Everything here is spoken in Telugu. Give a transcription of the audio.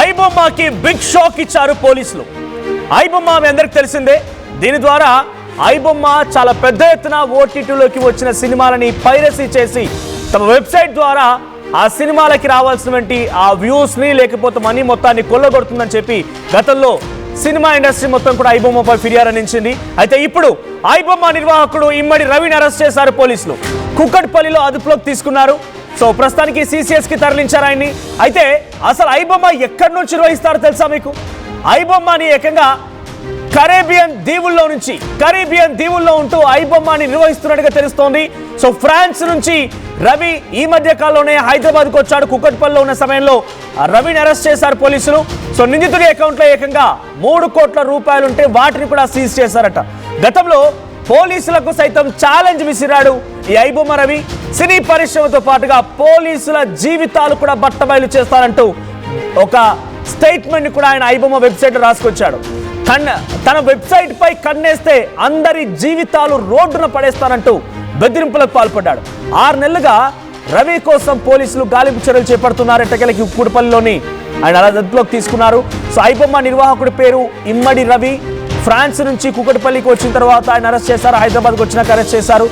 ఐబొమ్మకి బిగ్ షాక్ ఇచ్చారు పోలీసులు. ఐబొమ్మ మీ అందరికి తెలిసిందే. దీని ద్వారా ఐబొమ్మ చాలా పెద్ద ఎత్తున ఓటీటీలోకి వచ్చిన సినిమాలని పైరసీ చేసి తమ వెబ్సైట్ ద్వారా ఆ సినిమాలకి రావాల్సినటువంటి ఆ వ్యూస్ని లేకపోతే మనీ మొత్తాన్ని కొల్లగొడుతుందని చెప్పి గతంలో సినిమా ఇండస్ట్రీ మొత్తం కూడా ఐబొమ్మపై ఫిర్యాదు అందించింది. అయితే ఇప్పుడు ఐబొమ్మ నిర్వాహకుడు ఇమ్మడి రవిని అరెస్ట్ చేశారు పోలీసులు. కుక్కట్పల్లిలో అదుపులోకి తీసుకున్నారు. సో ప్రస్తుతానికి సిసిఎస్ కి తరలించారు ఆయన్ని. అయితే అసలు ఐబొమ్మ ఎక్కడి నుంచి నిర్వహిస్తారో తెలుసా మీకు? ఐబొమ్మని ఏకంగా కరేబియన్ దీవుల్లో ఉంటూ ఐబొమ్మని నిర్వహిస్తున్నట్టుగా తెలుస్తోంది. సో ఫ్రాన్స్ నుంచి రవి ఈ మధ్య కాలంలోనే హైదరాబాద్కు వచ్చాడు. కుక్కట్పల్లిలో ఉన్న సమయంలో రవిని అరెస్ట్ చేశారు పోలీసులు. సో నిందితుడి అకౌంట్లో ఏకంగా 3 కోట్ల రూపాయలుంటే వాటిని కూడా సీజ్ చేశారట. గతంలో పోలీసులకు సైతం ఛాలెంజ్ విసిరాడు ఈ ఐబొమ్మ రవి. సినీ పరిశ్రమతో పాటుగా పోలీసుల జీవితాలు కూడా బట్టబయలు చేస్తారంటూ ఒక స్టేట్మెంట్ కూడా ఆయన ఐబొమ్మ వెబ్సైట్లో రాసుకొచ్చాడు. తన వెబ్సైట్ పై కన్నేస్తే అందరి జీవితాలు రోడ్డున పడేస్తానంటూ బెదిరింపులకు పాల్పడ్డాడు. 6 నెలలుగా రవి కోసం పోలీసులు గాలింపు చర్యలు చేపడుతున్నారు. ఎట్టకేలకి కుక్కట్పల్లిలోని ఆయన అదుపులోకి తీసుకున్నారు. సో ఐబొమ్మ నిర్వాహకుడి పేరు ఇమ్మడి రవి. ఫ్రాన్స్ నుంచి కుక్కట్పల్లికి వచ్చిన తర్వాత ఆయన అరెస్ట్ చేశారు. హైదరాబాద్కి వచ్చినాక అరెస్ట్ చేశారు.